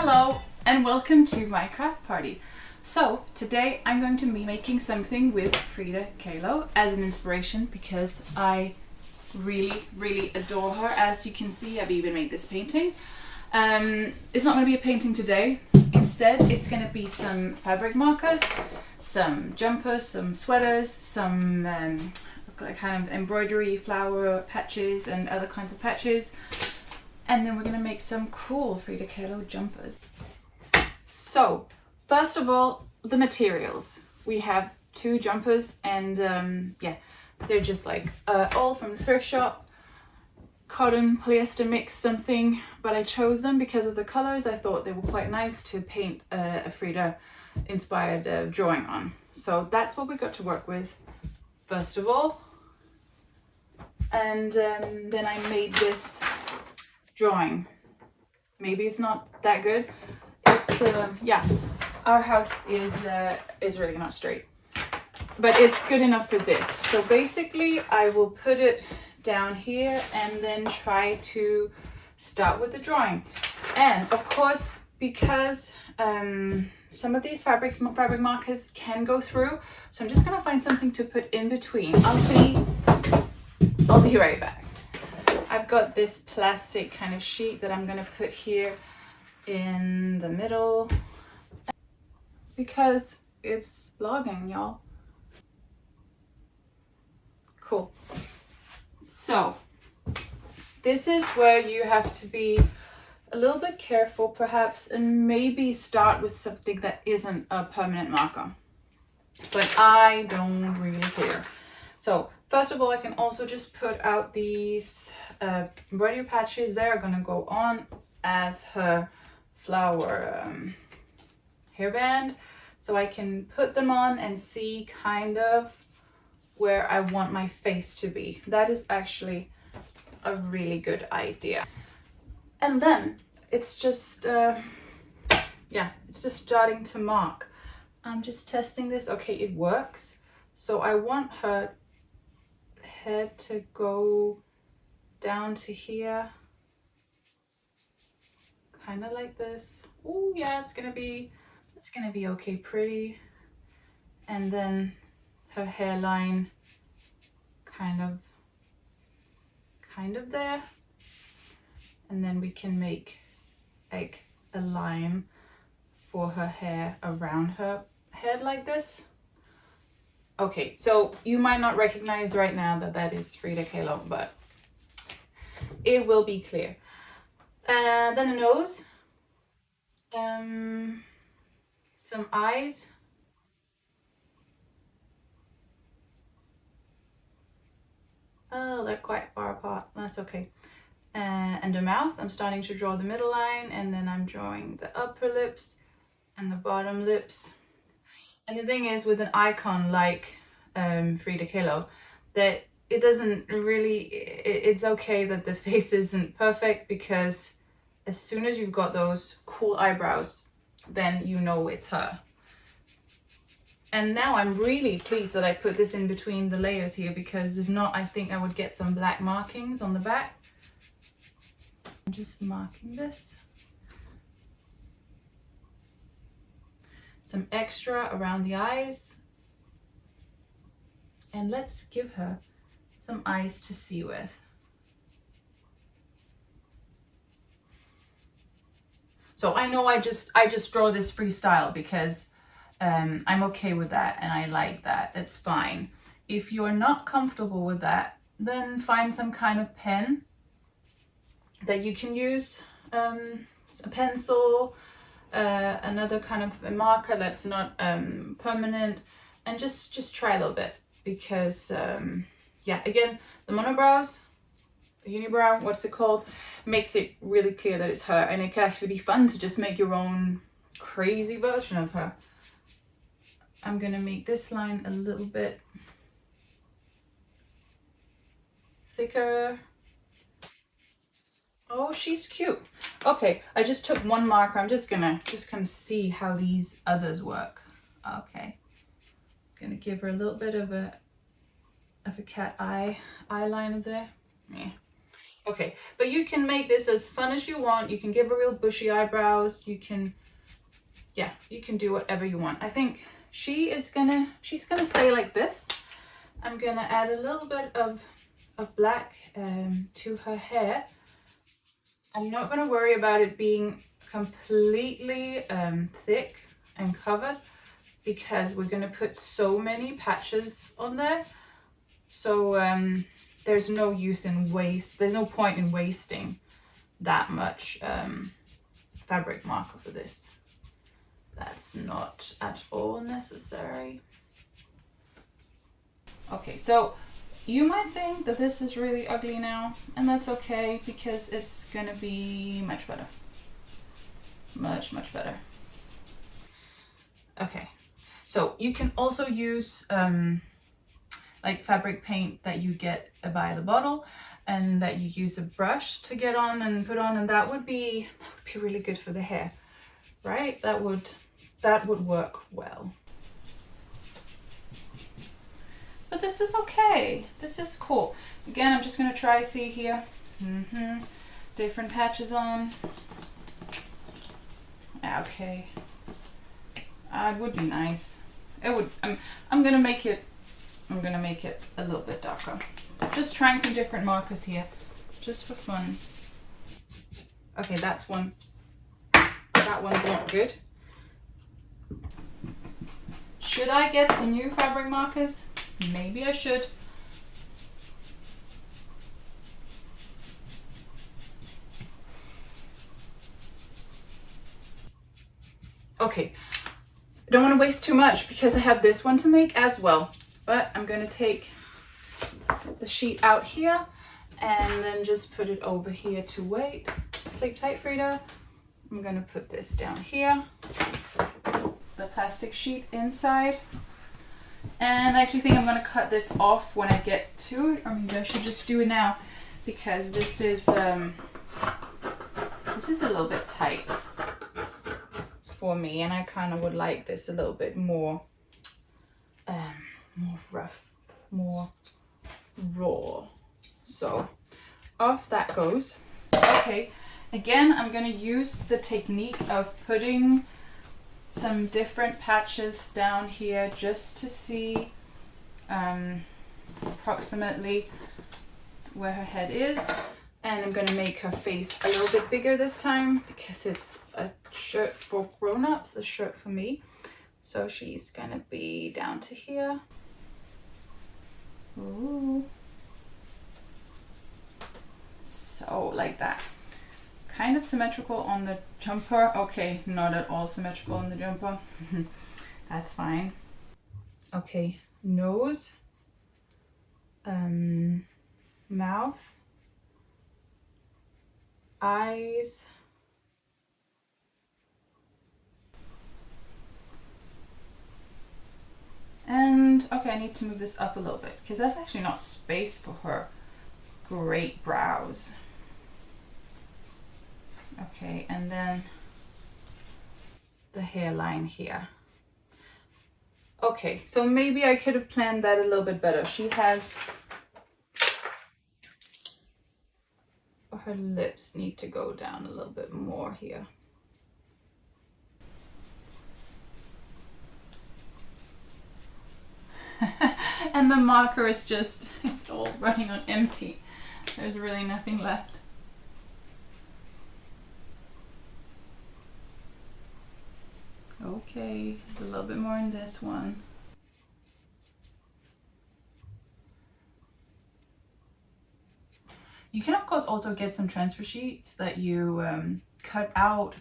Hello and welcome to my craft party. So today I'm going to be making something with Frida Kahlo as an inspiration because I really adore her. As you can see, I've even made this painting. It's not going to be a painting today. Instead, it's going to be some fabric markers, some jumpers, some sweaters, some kind of embroidery, flower patches and other kinds of patches. And then we're going to make some cool Frida Kahlo jumpers. So, first of all, the materials. We have two jumpers and they're just like all from the thrift shop. Cotton, polyester mix something, but I chose them because of the colors. I thought they were quite nice to paint a Frida inspired drawing on. So that's what we got to work with first of all. And then I made this drawing. Maybe it's not that good. It's our house is really not straight, but it's good enough for this. So basically I will put it down here and then try to start with the drawing. And of course, because some of these fabric markers can go through, so I'm just gonna find something to put in between. I'll be right back. I've got this plastic kind of sheet that I'm gonna put here in the middle because it's vlogging, y'all. Cool. So this is where you have to be a little bit careful perhaps, and maybe start with something that isn't a permanent marker, but I don't really care. So first of all, I can also just put out these embroidery patches. They're gonna go on as her flower hairband, so I can put them on and see kind of where I want my face to be. That is actually a really good idea. And then it's just it's just starting to mark. I'm just testing this. Okay, it works. So I want her head to go down to here, kind of like this. Oh yeah, it's gonna be okay, pretty. And then her hairline kind of there, and then we can make like a line for her hair around her head like this. Okay, so you might not recognize right now that that is Frida Kahlo, but it will be clear. And then a nose, some eyes, oh, they're quite far apart, that's okay. And a mouth. I'm starting to draw the middle line, and then I'm drawing the upper lips and the bottom lips. And the thing is, with an icon like Frida Kahlo, that it doesn't really, it's okay that the face isn't perfect, because as soon as you've got those cool eyebrows, then you know it's her. And now I'm really pleased that I put this in between the layers here, because if not, I think I would get some black markings on the back. I'm just marking this. Some extra around the eyes. And let's give her some eyes to see with. So I know I just draw this freestyle because I'm okay with that and I like that. That's fine. If you're not comfortable with that, then find some kind of pen that you can use, a pencil, another kind of a marker that's not permanent, and just try a little bit, because again, the monobrows, the unibrow, what's it called, makes it really clear that it's her, and it can actually be fun to just make your own crazy version of her. I'm gonna make this line a little bit thicker. Oh, she's cute. Okay, I just took one marker. I'm just gonna see how these others work. Okay, gonna give her a little bit of a cat eye eyeliner there. Yeah. Okay, but you can make this as fun as you want. You can give her real bushy eyebrows. You can, yeah, you can do whatever you want. I think she's gonna stay like this. I'm gonna add a little bit of black to her hair. I'm not gonna worry about it being completely thick and covered, because we're gonna put so many patches on there. So there's no point in wasting that much fabric marker for this. That's not at all necessary. Okay, so you might think that this is really ugly now, and that's okay, because it's gonna be much better. Much, much better. Okay, so you can also use like fabric paint that you get by the bottle, and that you use a brush to get on and put on, and that would be really good for the hair, right? That would work well. But this is okay. This is cool. Again, I'm just gonna try, see here. Different patches on. Okay. It would be nice. It would. I'm gonna make it a little bit darker. Just trying some different markers here, just for fun. Okay, that's one. That one's not good. Should I get some new fabric markers? Maybe I should. Okay, I don't want to waste too much because I have this one to make as well. But I'm going to take the sheet out here and then just put it over here to wait. Sleep tight, Frida. I'm going to put this down here. The plastic sheet inside. And I actually think I'm going to cut this off when I get to it, or maybe I should just do it now, because this is a little bit tight for me, and I kind of would like this a little bit more rough, more raw. So off that goes. Okay, again, I'm going to use the technique of putting some different patches down here just to see approximately where her head is. And I'm going to make her face a little bit bigger this time because it's a shirt for grown-ups, a shirt for me. So she's going to be down to here. Ooh. So like that. Kind of symmetrical on the jumper. Okay, not at all symmetrical on the jumper. That's fine. Okay, nose, mouth, eyes, and okay, I need to move this up a little bit because that's actually not space for her great brows. Okay, and then the hairline here. Okay, so maybe I could have planned that a little bit better. She has, her lips need to go down a little bit more here. And the marker is just, it's all running on empty. There's really nothing left. Okay, there's a little bit more in this one. You can of course also get some transfer sheets that you cut out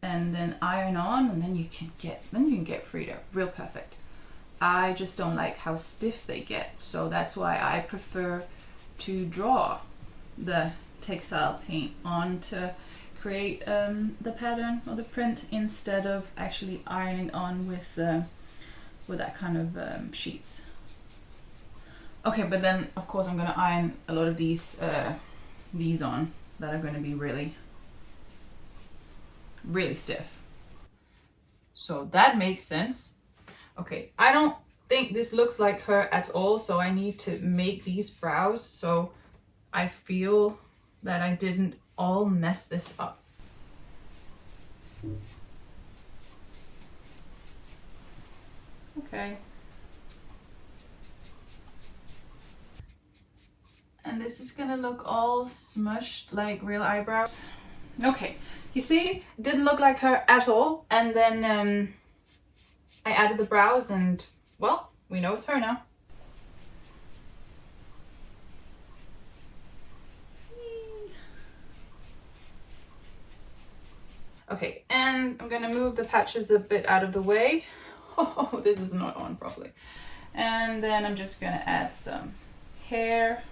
and then iron on, and then you can get Frida real perfect. I just don't like how stiff they get, so that's why I prefer to draw the textile paint on to create the pattern or the print instead of actually ironing on with that kind of sheets. Okay, but then of course I'm gonna iron a lot of these on that are gonna be really, really stiff. So that makes sense. Okay, I don't think this looks like her at all, so I need to make these brows so I feel that I didn't all mess this up. Okay. And this is gonna look all smushed like real eyebrows. Okay, you see, didn't look like her at all. And then I added the brows and, well, we know it's her now. Okay, and I'm gonna move the patches a bit out of the way. Oh, this is not on properly. And then I'm just gonna add some hair.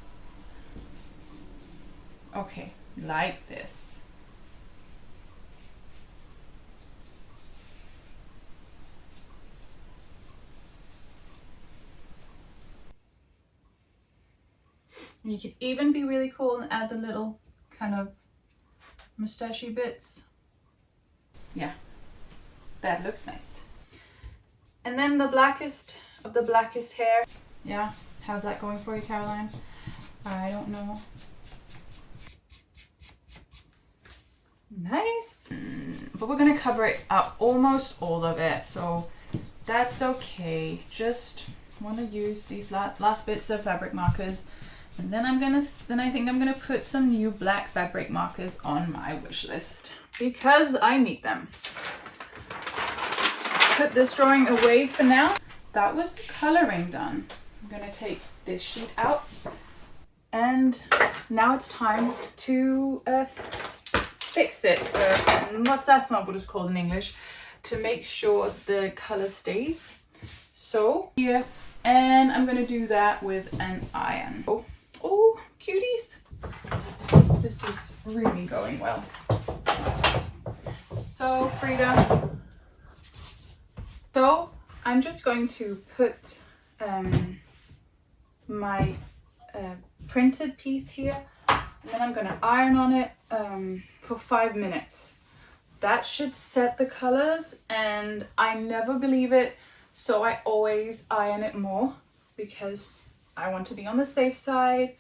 Okay, like this. And you could even be really cool and add the little kind of mustachy bits. Yeah, that looks nice. And then the blackest of the blackest hair. Yeah, how's that going for you, Caroline? I don't know. Nice. But we're gonna cover it up, almost all of it, so that's okay. Just want to use these last bits of fabric markers, and then I think I'm gonna put some new black fabric markers on my wish list because I need them. Put this drawing away for now. That was the coloring done. I'm gonna take this sheet out, and now it's time to fix it. That's not what it's called in English. To make sure the color stays. So here, and I'm gonna do that with an iron. Oh, cuties! This is really going well. So Frida. So I'm just going to put my printed piece here, and then I'm going to iron on it for 5 minutes. That should set the colors, and I never believe it, so I always iron it more because I want to be on the safe side.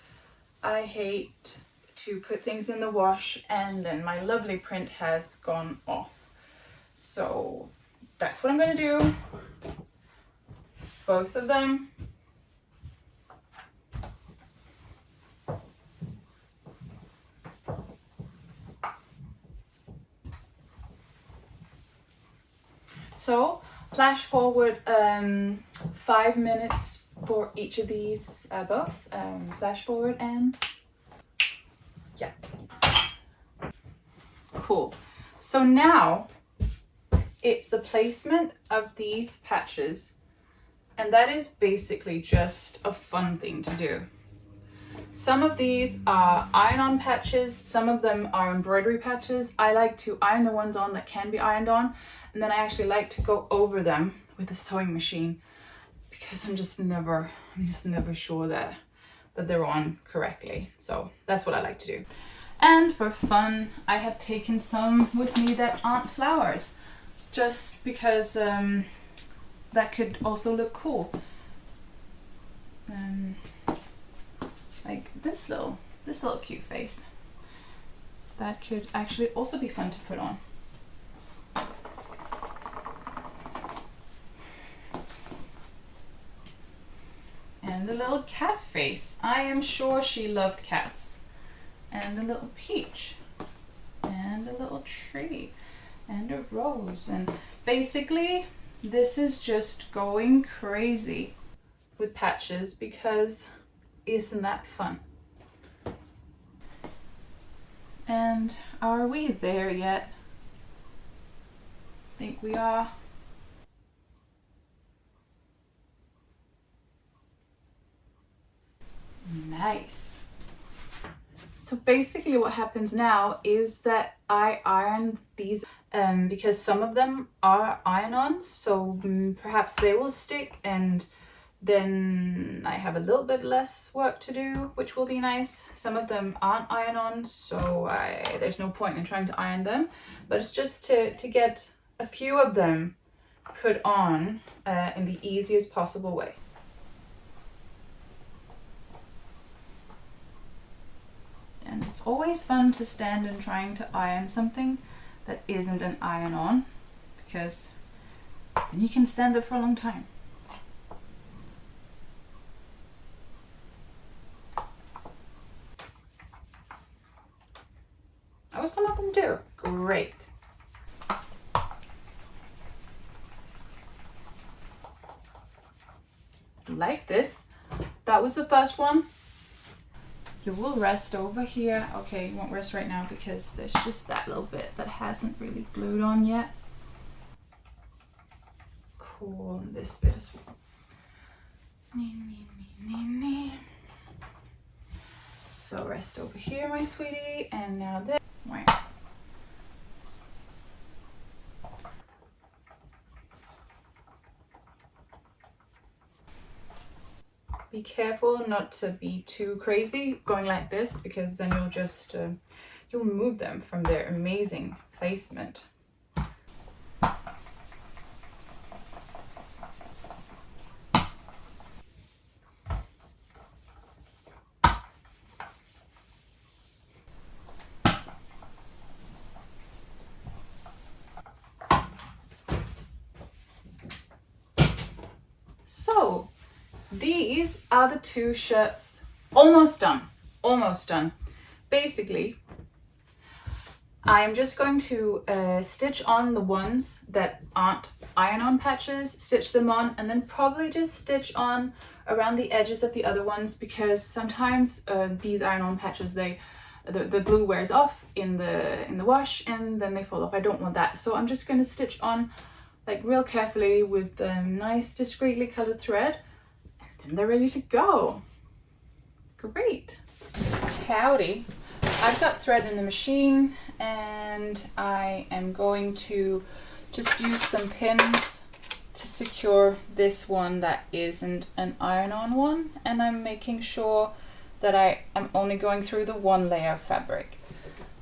I hate to put things in the wash and then my lovely print has gone off. So that's what I'm going to do. Both of them. So flash forward 5 minutes for each of these, both. Flash forward and yeah. Cool. So now it's the placement of these patches, and that is basically just a fun thing to do. Some of these are iron-on patches, some of them are embroidery patches. I like to iron the ones on that can be ironed on, and then I actually like to go over them with a sewing machine because I'm just never sure that they're on correctly. So that's what I like to do. And for fun, I have taken some with me that aren't flowers, just because that could also look cool. Like this little cute face. That could actually also be fun to put on. And a little cat face. I am sure she loved cats. And a little peach. And a little tree. And a rose. And basically, this is just going crazy with patches because isn't that fun? And are we there yet? I think we are. Nice. So basically what happens now is that I iron these because some of them are iron-ons, so perhaps they will stick, and then I have a little bit less work to do, which will be nice. Some of them aren't iron-on, so there's no point in trying to iron them, but it's just to get a few of them put on in the easiest possible way. And it's always fun to stand and trying to iron something that isn't an iron-on, because then you can stand there for a long time. How was some of them do? Great. Like this. That was the first one. You will rest over here. Okay, you won't rest right now because there's just that little bit that hasn't really glued on yet. Cool, and this bit as well. So rest over here, my sweetie, and now this. Wow. Be careful not to be too crazy going like this, because then you'll just you'll move them from their amazing placement. So these are the two shirts. Almost done. Almost done. Basically, I'm just going to stitch on the ones that aren't iron-on patches, stitch them on, and then probably just stitch on around the edges of the other ones, because sometimes these iron-on patches, the glue wears off in the wash and then they fall off. I don't want that. So I'm just going to stitch on like real carefully with nice discreetly colored thread, and then they're ready to go. Great. Howdy. I've got thread in the machine and I am going to just use some pins to secure this one that isn't an iron-on one, and I'm making sure that I am only going through the one layer of fabric.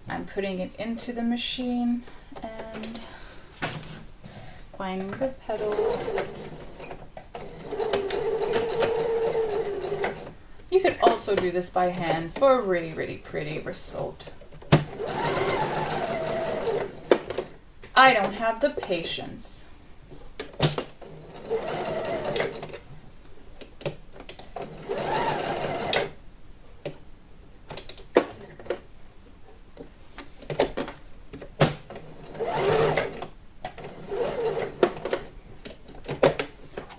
I'm putting it into the machine and winding the pedal. You could also do this by hand for a really, really pretty result. I don't have the patience.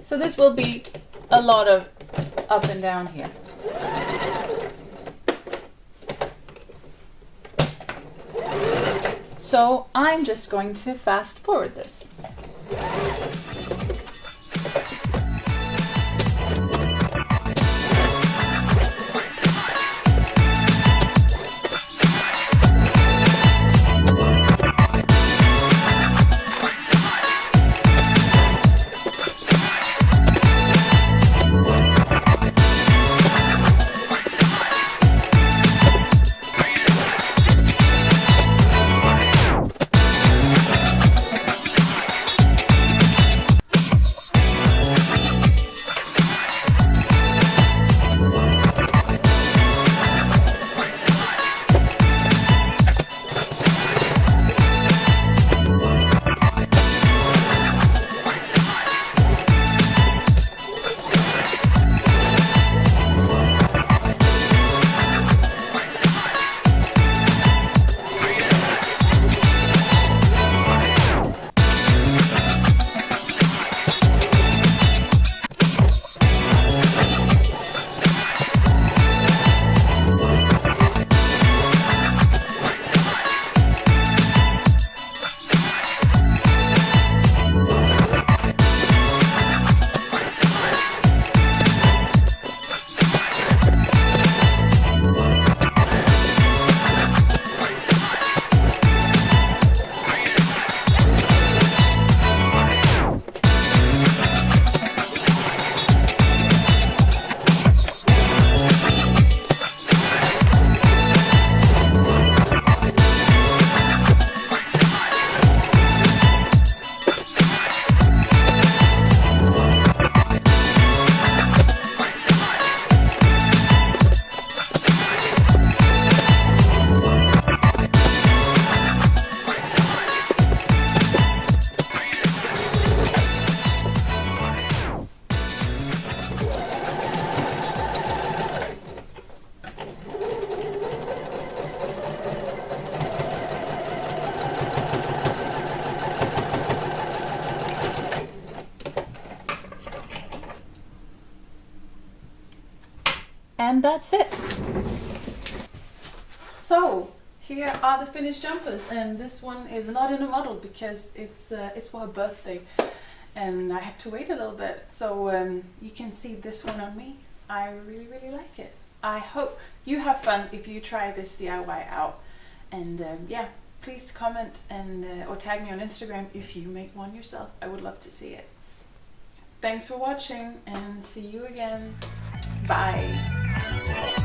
So this will be a lot of up and down here. So I'm just going to fast forward this. And that's it. So here are the finished jumpers, and this one is not in a model because it's for her birthday and I have to wait a little bit. So you can see this one on me. I really, really like it. I hope you have fun if you try this DIY out. And yeah, please comment and or tag me on Instagram if you make one yourself. I would love to see it. Thanks for watching and see you again. Bye.